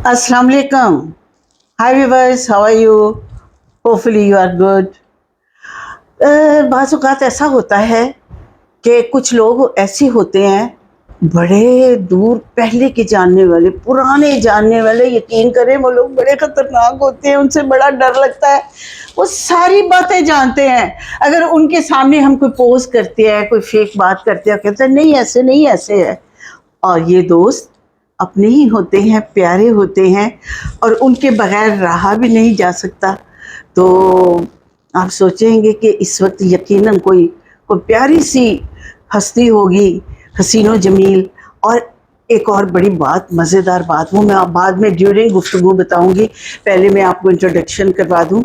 Assalamu alaikum. Hi viewers, how are you? Hopefully you are good. बाज़ औक़ात ऐसा होता है कि कुछ लोग ऐसे होते हैं बड़े दूर पहले के जानने वाले, पुराने जानने वाले, यकीन करें वो लोग बड़े ख़तरनाक होते हैं, उनसे बड़ा डर लगता है। वो सारी बातें जानते हैं। अगर उनके सामने हम कोई पोज़ करते हैं, कोई फेक बात करते हैं, कहते हैं नहीं ऐसे नहीं ऐसे है। और ये दोस्त अपने ही होते हैं, प्यारे होते हैं और उनके बगैर रहा भी नहीं जा सकता। तो आप सोचेंगे कि इस वक्त यकीनन कोई प्यारी सी हस्ती होगी, हसीनो जमील। और एक और बड़ी बात, मज़ेदार बात, वो मैं आप बाद में ड्यूरिंग गुफ्तगू बताऊंगी। पहले मैं आपको इंट्रोडक्शन करवा दूँ।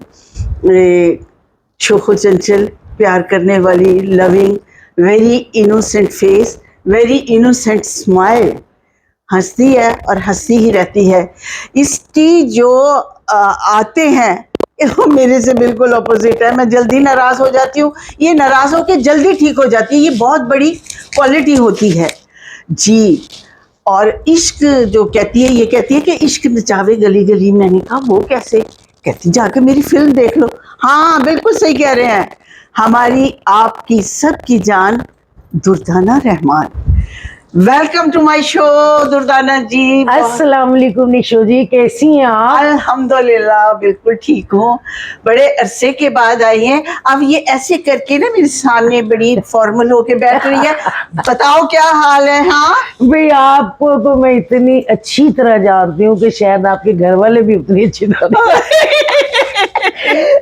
शोखो चंचल, प्यार करने वाली, loving, very innocent face, very innocent smile, हंसती है और हंसती ही रहती है। इसकी जो आते हैं वो मेरे से बिल्कुल अपोजिट है। मैं जल्दी नाराज़ हो जाती हूँ, ये नाराज़ होकर जल्दी ठीक हो जाती है। ये बहुत बड़ी क्वालिटी होती है जी। और इश्क जो कहती है, ये कहती है कि इश्क नचावे गली गली। मैंने कहा वो कैसे? कहती जाके मेरी फिल्म देख लो। हाँ बिल्कुल सही कह रहे हैं, हमारी आपकी सबकी जान Durdana Rahman. Welcome to my show Durdana ji. अस्सलाम वालेकुम निशो जी, कैसी हैं आप? अल्हम्दुलिल्लाह बिल्कुल ठीक हूँ। बड़े अरसे के बाद आई हैं। अब ये ऐसे करके ना मेरे सामने बड़ी फॉर्मल होके बैठ रही है। बताओ क्या हाल है? हाँ भाई, आपको तो मैं इतनी अच्छी तरह जानती हूँ कि शायद आपके घर वाले भी उतनी अच्छी तरह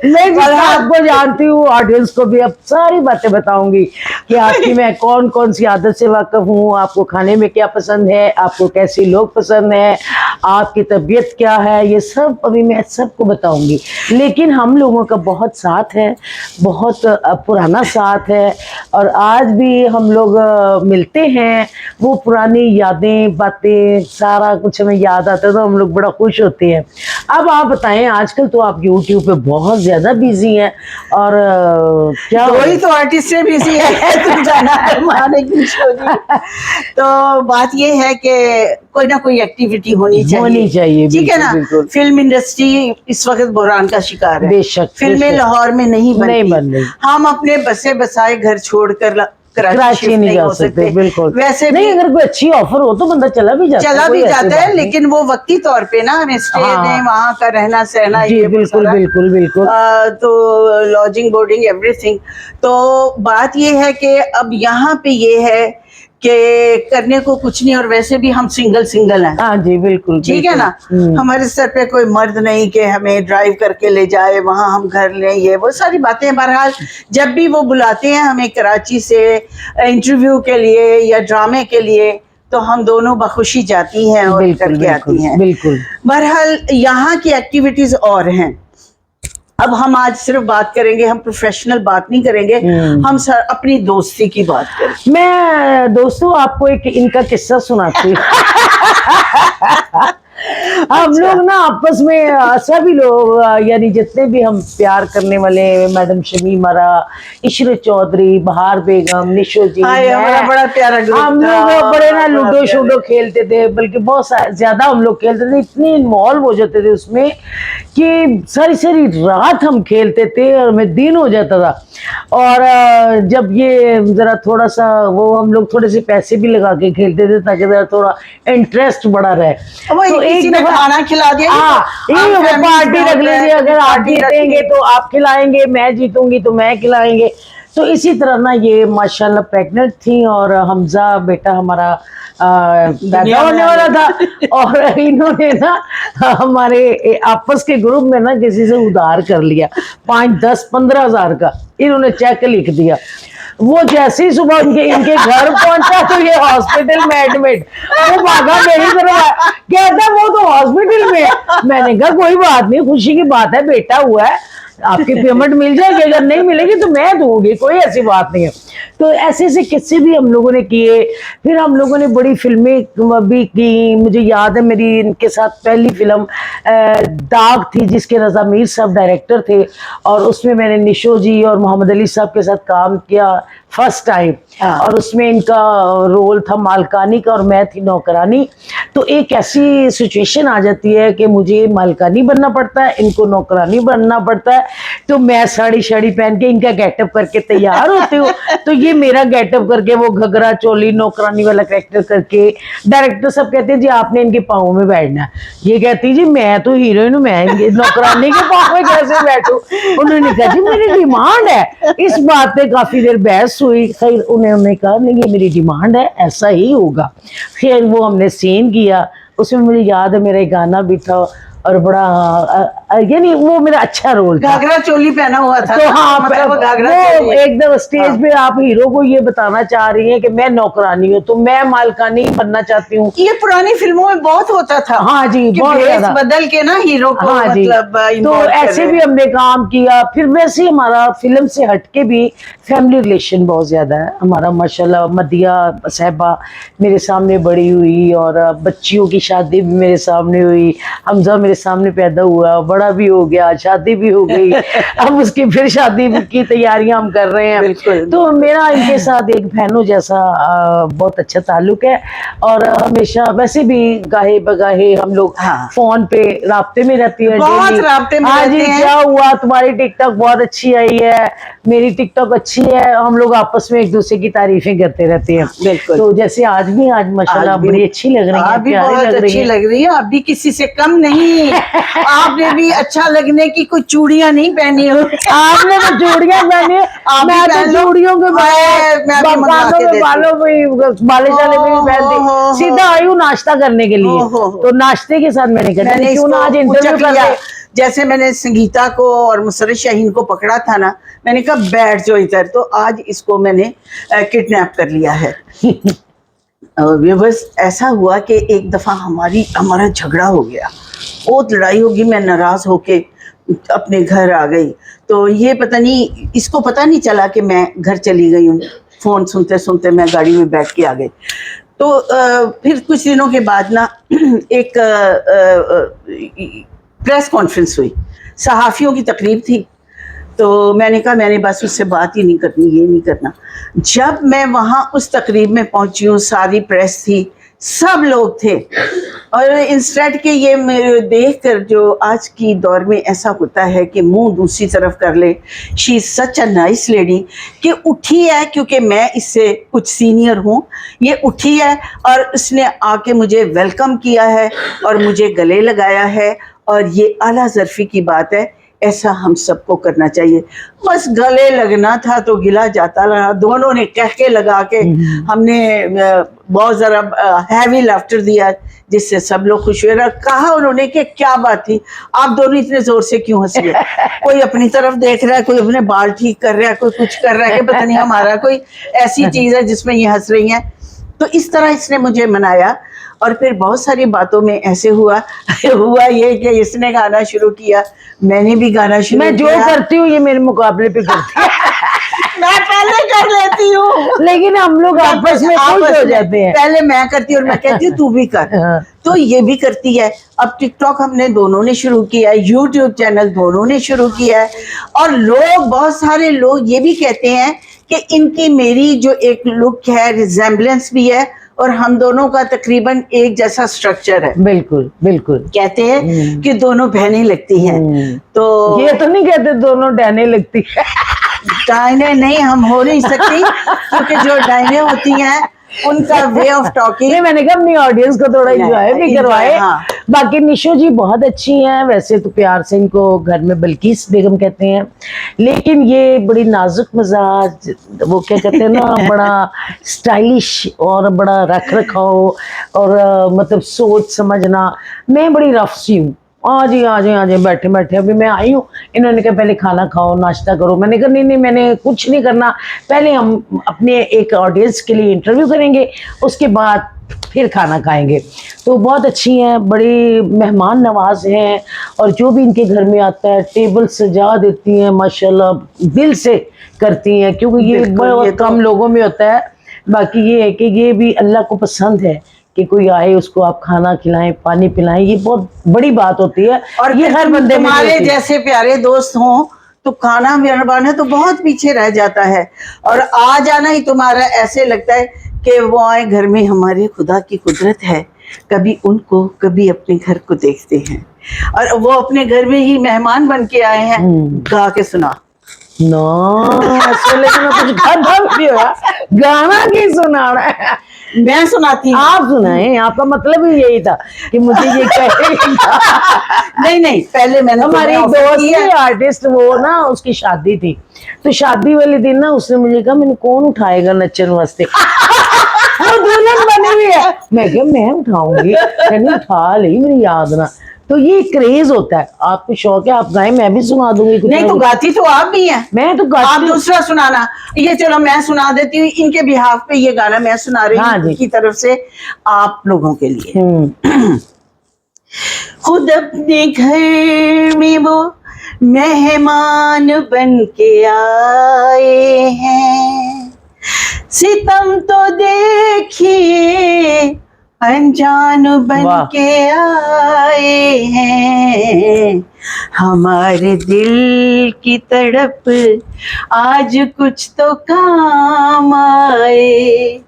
मैं जितना आपको जानती हूँ, ऑडियंस को भी अब सारी बातें बताऊंगी कि आपकी मैं कौन कौन सी आदत से वाकिफ हूँ, आपको खाने में क्या पसंद है, आपको कैसे लोग पसंद है, आपकी तबीयत क्या है, ये सब अभी मैं सबको बताऊंगी। लेकिन हम लोगों का बहुत साथ है, बहुत पुराना साथ है और आज भी हम लोग मिलते हैं। वो पुरानी यादें, बातें, सारा कुछ हमें याद आता है तो हम लोग बड़ा खुश होते हैं। अब आप बताएं, आजकल तो आप यूट्यूब पे बहुत ज्यादा बिजी हैं और क्या वही तो आर्टिस्ट से बिजी है तो बात ये है कि कोई ना कोई एक्टिविटी होनी चाहिए, ठीक है ना। फिल्म इंडस्ट्री इस वक्त बहरान का शिकार है। बेशक फिल्में लाहौर में नहीं बन रही। हम अपने बसे बसाए घर छोड़कर कराची नहीं जा सकते। बिल्कुल। वैसे नहीं, अगर कोई अच्छी ऑफर हो तो बंदा चला भी जाता है, लेकिन वो वक्ती तौर पे ना, हमें स्टे दें, वहाँ का रहना सहना, ये बिल्कुल बिल्कुल बिल्कुल, तो लॉजिंग बोर्डिंग एवरीथिंग। तो बात ये है कि अब यहाँ पे ये है कि करने को कुछ नहीं, और वैसे भी हम सिंगल हैं। हाँ जी बिल्कुल, ठीक है ना। हमारे सर पे कोई मर्द नहीं कि हमें ड्राइव करके ले जाए, वहाँ हम घर लें, ये वो सारी बातें। बहरहाल जब भी वो बुलाते हैं हमें कराची से इंटरव्यू के लिए या ड्रामे के लिए, तो हम दोनों बखुशी जाती हैं और करके आती हैं। बिल्कुल। बहरहाल यहाँ की एक्टिविटीज और हैं। अब हम आज सिर्फ बात करेंगे, हम प्रोफेशनल बात नहीं करेंगे, हम सर अपनी दोस्ती की बात करेंगे। मैं दोस्तों आपको एक इनका किस्सा सुनाती हूँ। हम लोग ना आपस में सभी लोग, यानी जितने भी हम प्यार करने वाले, मैडम शमीमारा, इशरत चौधरी, बहार बेगम, निशो जी, बड़ा प्यारा ग्रुप, हम लोग बड़े ना लूडो शूडो खेलते थे, बल्कि बहुत ज्यादा हम लोग खेलते थे। इतने इन्वॉल्व हो जाते थे उसमें कि सारी सारी रात हम खेलते थे और हमें दिन हो जाता था। और जब ये जरा थोड़ा सा वो, हम लोग थोड़े से पैसे भी लगा के खेलते थे ताकि जरा थोड़ा इंटरेस्ट बढ़ा रहे। तो एक दफा खाना खिला दिया, पार्टी रख लीजिए, अगर आप जीतेंगे तो आप खिलाएंगे, मैं जीतूंगी तो मैं खिलाएंगे। तो इसी तरह ना ये माशाल्लाह प्रेग्नेंट थी और हमजा बेटा हमारा पैदा होने वाला था। और इन्होंने ना हमारे आपस के ग्रुप में ना किसी से उधार कर लिया 5, 10, 15 हज़ार का। इन्होंने चेक लिख दिया। वो जैसे ही सुबह इनके घर पहुंचा तो ये हॉस्पिटल में एडमिट। वो भागा मेरी तरफ, कहता वो तो हॉस्पिटल में। मैंने कहा कोई बात नहीं, खुशी की बात है, बेटा हुआ है, आपकी पेमेंट मिल जाएगी, अगर नहीं मिलेगी तो मैं दूंगी, कोई ऐसी बात नहीं है। तो ऐसे ऐसे किस्से भी हम लोगों ने किए। फिर हम लोगों ने बड़ी फिल्में भी की। मुझे याद है मेरी इनके साथ पहली फिल्म दाग थी, जिसके रज़ा मीर साहब डायरेक्टर थे, और उसमें मैंने निशो जी और मोहम्मद अली साहब के साथ काम किया। First time. हाँ। और उसमें इनका रोल था मालकानी का और मैं थी नौकरानी। तो एक ऐसी सिचुएशन आ जाती है कि मुझे मालकानी बनना पड़ता है, इनको नौकरानी बनना पड़ता है। तो मैं साड़ी शाड़ी पहन के इनका गेटअप करके तैयार होती हूँ। तो ये मेरा गेटअप करके वो घगरा चोली नौकरानी वाला कैरेक्टर करके डायरेक्टर सब कहते हैं जी आपने इनके पाँव में बैठना है। ये कहती जी मैं तो हीरोइन हूँ, मैं इनके नौकरानी के पाँव में कैसे बैठूं। उन्होंने कहा जी मेरी डिमांड है। इस बात पे काफी देर बहस हुई। खैर उन्होंने कहा नहीं ये मेरी डिमांड है, ऐसा ही होगा। खैर वो हमने सीन किया, उसमें मुझे याद है मेरा एक गाना भी था और बड़ा यानी वो मेरा अच्छा रोल था। घाघरा चोली पहना हुआ था तो हाँ मतलब वो घाघरा वो चोली। एकदम स्टेज हाँ। पे आप हीरो को ये बताना चाह रही हैं कि मैं नौकरानी हूँ तो मैं मालकानी बनना चाहती हूँ। ये पुरानी फिल्मों में बहुत होता था। हाँ जी, कि बहुत भेष ज्यादा। बदल के ना हीरो को हाँ जी, मतलब तो involve कर ऐसे रहे भी हैं। हमने काम किया। फिर वैसे ही हमारा फिल्म से हटके भी फैमिली रिलेशन बहुत ज्यादा है हमारा माशाल्लाह। मदिया साहबा मेरे सामने बड़ी हुई और बच्चियों की शादी भी मेरे सामने हुई। हमजा मेरे सामने पैदा हुआ, बड़ा भी हो गया, शादी भी हो गई। अब उसकी फिर शादी की तैयारियां हम कर रहे हैं। बिल्कुल। तो मेरा इनके साथ एक बहनों जैसा बहुत अच्छा ताल्लुक है। और हमेशा वैसे भी गाहे बगाहे हम लोग हाँ। फोन पे राब्ते में रहती है, बहुत डेली। राब्ते में हाँ रहते जी, हैं। क्या हुआ तुम्हारी टिकटॉक बहुत अच्छी आई है, मेरी टिकटॉक अच्छी है। हम लोग आपस में एक दूसरे की तारीफें करते रहते हैं। बिल्कुल। तो जैसे आज माशाल्लाह आज भी बड़ी अच्छी लग रही है, आप भी प्यारी बहुत लग रही अच्छी है। लग रही है। आप भी किसी से कम नहीं। आपने भी अच्छा लगने की कुछ चूड़ियां नहीं पहनी हो। आपने तो चूड़ियां पहनी है, आप भी मैं तो पहन लो। चूड़ियों के मैं भी मंगवा कानों के में देती बालों में बाले शाले में भी हो, पहनती। सीधा आई हूँ नाश्ता करने के लिए। हो। तो नाश्ते के साथ मैंने कहा मैंने क्यों ना आज इसको इंटरव्यू उचक कर लिया। ले। जैसे मैंने संगीता को और मुसर्रत शाहीन को पकड़ा था ना, मैंने कहा बैठ जाओ इधर, तो आज इसको मैंने किडनैप कर लिया है। बस ऐसा हुआ कि एक दफ़ा हमारा झगड़ा हो गया, बहुत लड़ाई होगी। मैं नाराज़ होके अपने घर आ गई। तो ये पता नहीं, इसको पता नहीं चला कि मैं घर चली गई हूँ। फ़ोन सुनते सुनते मैं गाड़ी में बैठ के आ गई। तो फिर कुछ दिनों के बाद ना एक प्रेस कॉन्फ्रेंस हुई, सहाफ़ियों की तकरीब थी। तो मैंने कहा मैंने बस उससे बात ही नहीं करनी, ये नहीं करना। जब मैं वहाँ उस तकरीब में पहुंची हूँ, सारी प्रेस थी, सब लोग थे। और इंस्टेड के ये मेरे देख कर, जो आज की दौर में ऐसा होता है कि मुंह दूसरी तरफ कर ले, she is such a nice lady कि उठी है, क्योंकि मैं इससे कुछ सीनियर हूँ, ये उठी है और उसने आके मुझे वेलकम किया है और मुझे गले लगाया है। और ये आला ज़र्फ़ी की बात है, ऐसा हम सबको करना चाहिए। बस गले लगना था तो गिला जाता रहा। दोनों ने कह के लगा के हमने बहुत ज़रा हैवी लाफ्टर दिया, जिससे सब लोग खुश हुए। कहा उन्होंने कि क्या बात थी, आप दोनों इतने ज़ोर से क्यों हंस रहे? कोई अपनी तरफ देख रहा है, कोई अपने बाल ठीक कर रहा है, कोई कुछ कर रहा है, कि पता नहीं हमारा कोई ऐसी चीज़ है जिसमें ये हंस रही हैं। तो इस तरह इसने मुझे मनाया। और फिर बहुत सारी बातों में ऐसे हुआ ये कि इसने गाना शुरू किया, मैंने भी गाना शुरू किया। मैं जो करती हूँ ये मेरे मुकाबले पे करती है। मैं पहले कर लेती हूँ, लेकिन हम लोग आपस में खुश हो जाते हैं। पहले मैं करती हूँ और मैं कहती हूँ तू भी कर। हाँ। तो ये भी करती है। अब टिकटॉक हमने दोनों ने शुरू किया है, यूट्यूब चैनल दोनों ने शुरू किया है। और लोग, बहुत सारे लोग ये भी कहते हैं कि इनकी मेरी जो एक लुक है, रिजेम्बलेंस भी है, और हम दोनों का तकरीबन एक जैसा स्ट्रक्चर है। बिल्कुल बिल्कुल। कहते हैं कि दोनों बहनें लगती हैं। तो ये तो नहीं कहते दोनों डहने लगती है। डायने नहीं, हम हो नहीं सकती, क्योंकि जो डायने होती हैं उनका वे ऑफ टॉकिंग। नहीं, मैंने कहा अपनी ऑडियंस को थोड़ा एंजॉय भी करवाए। हाँ। बाकी निशो जी बहुत अच्छी हैं, वैसे तो प्यार से इनको घर में बल्कीस बेगम कहते हैं, लेकिन ये बड़ी नाजुक मिजाज, वो क्या कहते हैं ना, बड़ा स्टाइलिश और बड़ा रख रखाव और मतलब सोच समझना। मैं बड़ी रफ सी हूँ। आज ही बैठे बैठे अभी मैं आई हूँ, इन्होंने कहा पहले खाना खाओ, नाश्ता करो। मैंने कहा नहीं, मैंने कुछ नहीं करना, पहले हम अपने एक ऑडियंस के लिए इंटरव्यू करेंगे, उसके बाद फिर खाना खाएंगे। तो बहुत अच्छी हैं, बड़ी मेहमान नवाज हैं, और जो भी इनके घर में आता है टेबल सजा देती हैं माशाल्लाह, दिल से करती हैं, क्योंकि ये बहुत कम लोगों में होता है। बाकी ये है कि ये भी अल्लाह को पसंद है कि कोई आए उसको आप खाना खिलाएं, पानी पिलाएं, ये बहुत बड़ी बात होती है। और ये हर बंदे में तुम्हारे जैसे प्यारे दोस्त हों तो खाना बनाना तो बहुत पीछे रह जाता है, और आ जाना ही तुम्हारा ऐसे लगता है कि वो आए घर में, हमारे खुदा की कुदरत है, कभी उनको कभी अपने घर को देखते हैं, और वो अपने घर में ही मेहमान बन के आए हैं। गा के सुना ना ऐसे, लेकिन कुछ गाना भी हो, गाना की सुनाना है, मैं सुनाती हूँ। आप सुनाए, आपका मतलब ही यही था कि मुझे ये कहेगा। नहीं नहीं, पहले मैंने हमारी तुम्हें offer दोस्त किया। थी आर्टिस्ट, वो ना उसकी शादी थी, तो शादी वाले दिन ना उसने मुझे कहा मैंने कौन उठाएगा नचन वास्ते। वो दुल्हन बनी हुई है, मैं क्या मैं उठाऊंगी, कहनी उठा ली मेरी याद ना। तो ये क्रेज होता है, आपको शौक है आप गाएं, मैं भी सुना दूंगी कुछ नहीं ना तो कुछ। गाती तो आप भी हैं, मैं तो आप गाती हूँ। दूसरा सुनाना। ये चलो मैं सुना देती हूँ, इनके बिहाफ पे ये गाना मैं सुना रही हाँ हूँ जी। उनकी तरफ से आप लोगों के लिए। खुद अपने घर में वो मेहमान बन के आए हैं, सितम तो देखिए अनजान बन वाह। के आए हैं, हमारे दिल की तड़प आज कुछ तो काम आए,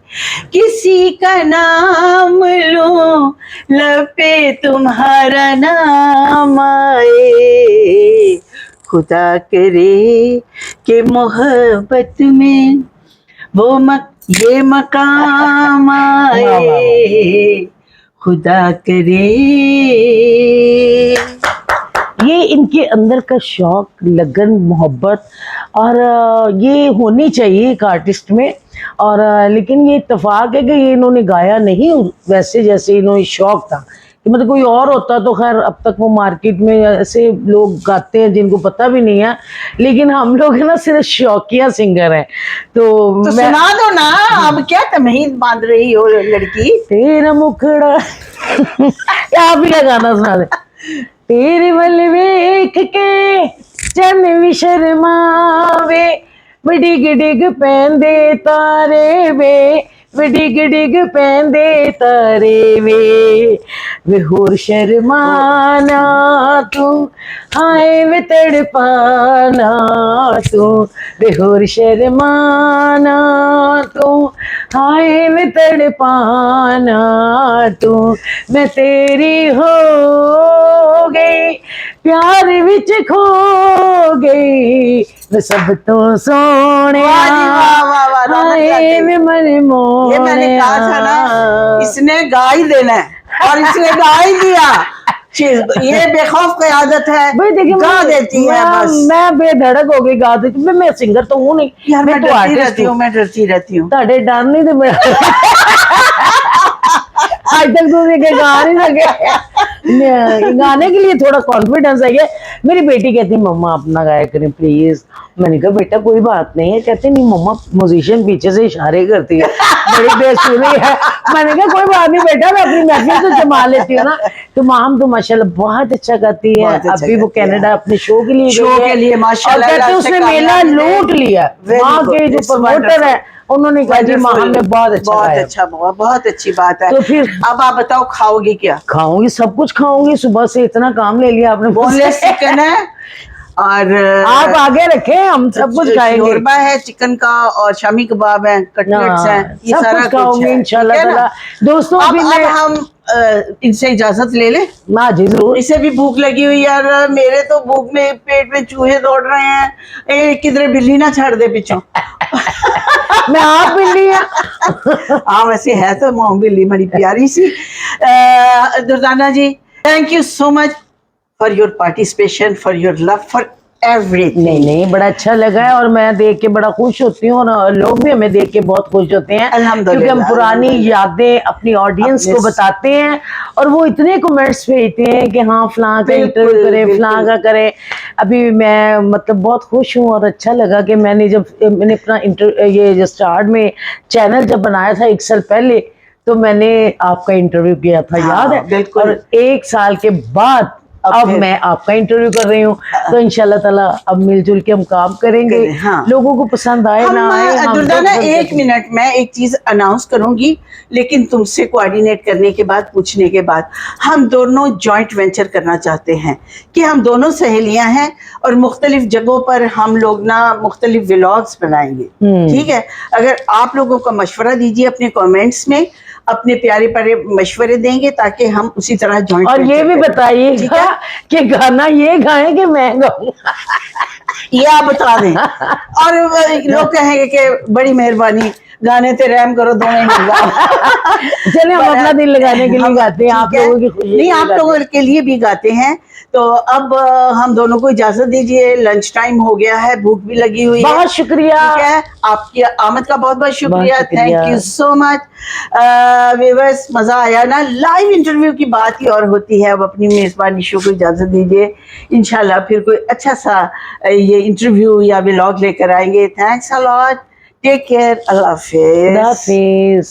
किसी का नाम लो लब पे तुम्हारा नाम आए, खुदा करे कि मोहब्बत में वो ये मकाम आए, खुदा करे। ये इनके अंदर का शौक, लगन, मोहब्बत, और ये होनी चाहिए एक आर्टिस्ट में। और लेकिन ये इत्तेफाक है कि ये इन्होंने गाया नहीं वैसे जैसे इन्होंने शौक था, कि मतलब कोई और होता तो खैर अब तक वो मार्केट में ऐसे लोग गाते हैं जिनको पता भी नहीं है, लेकिन हम लोग ना सिर्फ शौकिया सिंगर हैं। तो मैं सुना दो ना, अब क्या तमीज बांध रही हो लड़की। तेरा मुखड़ा आप ही का गाना सुना दे। तेरे वल वेख के चन भी शर्मावे, डिग डिग पैंदे तारे वे डिग डिग पैंदे तारे वे होर शर्माना तू, हाय वे तड़पाना तू, वे होर शर्माना तू, हाय वे तड़पाना तू, मैं तेरी हो गई प्यार विच खो गई, मैं सब तो सोने वाह जी वाह वाह वाह, रौनक जाती। में मर मोने। ये मैंने कहा था ना, इसने गा ही देना है, और इसने गा ही दिया। ये बेखौफ क़यादत है, भाई देखिए गा देती है बस। मैं बेधड़क हो गई गा देती, मैं सिंगर तो हूँ नहीं यार मैं तो डरती artist रहती हूँ, मैं डरती रहती हूँ। ਤੁਹਾਡੇ डर नहीं तो मेरा आज तक तो के गा नहीं सके। गाने के लिए थोड़ा कॉन्फिडेंस है। मेरी बेटी कहती मम्मा अपना गाया करें प्लीज। मैंने कहा बेटा कोई बात नहीं है। कहते नहीं मम्मा म्यूजिशियन पीछे से इशारे करती है, बड़ी बेसुरी है। मैंने कहा कोई बात नहीं बेटा, मैं अपनी महफिल तो जमा लेती हूँ ना। तो माम तो माशाल्लाह बहुत अच्छा गाती है। अभी वो कनाडा अपने शो के लिए माशाल्लाह, कहते उसने मेला लूट लिया। वहाँ के जो प्रमोटर है उन्होंने कहा जी माँ हमने बहुत अच्छा, बहुत अच्छी बात है। तो फिर अब आप बताओ खाओगी क्या? खाऊंगी, सब कुछ खाऊंगी। सुबह से इतना काम ले लिया आपने। बोनलेस चिकन है और आप आगे रखें, हम सब कुछ खाएंगे। शोरबा है चिकन का और शामी कबाब है, कटलेट्स हैं, ये सब सारा कुछ खाऊंगी इंशाल्लाह ताला। दोस्तों अब हम इनसे इजाजत ले लें। ना जी जरूर। इसे भी भूख लगी हुई यार, मेरे तो भूख में पेट में चूहे दौड़ रहे हैं। किधर बिल्ली ना छाड़ दे पीछों। मैं आप बिल्ली है। हाँ वैसे है तो मोम बिल्ली बड़ी प्यारी सी। Durdana ji, thank you so much for your participation, for your love, for everything. नहीं बड़ा अच्छा लगा है और मैं देख के बड़ा खुश होती हूँ और लोग भी हमें देख के बहुत खुश होते हैं, क्योंकि हम पुरानी यादें अपनी ऑडियंस को बताते हैं और वो इतने कमेंट्स भेजते हैं कि हाँ फलां का इंटरव्यू करें, फलां का करें। अभी मैं मतलब बहुत खुश हूँ और अच्छा लगा कि मैंने अपना ये जो स्टार्ट में चैनल जब बनाया था 1 साल पहले, तो मैंने आपका इंटरव्यू किया था, याद है? और 1 साल के बाद अब फिर- मैं आपका इंटरव्यू कर रही हूँ, तो इंशाल्लाह ताला अब मिलजुल के हम काम करेंगे। करें, हाँ। लोगों को पसंद आए हम ना आए, हम दुर्दाना सब एक मिनट, मैं एक चीज अनाउंस करूंगी, लेकिन तुमसे कोऑर्डिनेट करने के बाद, पूछने के बाद, हम दोनों जॉइंट वेंचर करना चाहते हैं कि हम दोनों सहेलियां हैं और मुख्तलिफ जगहों पर हम लोग ना मुख्तलिफ व्लॉग्स बनाएंगे। ठीक है, अगर आप लोगों का मशवरा दीजिए, अपने कमेंट्स में अपने प्यारे प्यारे मशवरे देंगे ताकि हम उसी तरह जॉइंट और ये भी ठीक बताइएगा है, कि गाना ये गाएं कि मैं गाऊं। ये आप बता दें। और लोग कहेंगे कि बड़ी मेहरबानी, गाने ते रहम करो, दोनों ही गाओ। चले हम अपना दिल लगाने के लिए हम- गाते हैं, आप ठीक है। लोगों की खुशी नहीं, आप लोगों के लिए भी गाते हैं। तो अब हम दोनों को इजाजत दीजिए, लंच टाइम हो गया है, भूख भी लगी हुई है। बहुत शुक्रिया। ठीक है, आपकी आमद का बहुत बहुत शुक्रिया, शुक्रिया। Thank you so much. Viewers, मजा आया ना, लाइव इंटरव्यू की बात ही और होती है। अब अपनी मेजबानी शो को इजाजत दीजिए, इंशाल्लाह फिर कोई अच्छा सा ये इंटरव्यू या व्लॉग लेकर आएंगे। Thanks a lot, take care, अल्लाह हाफिज। खुदा हाफिज।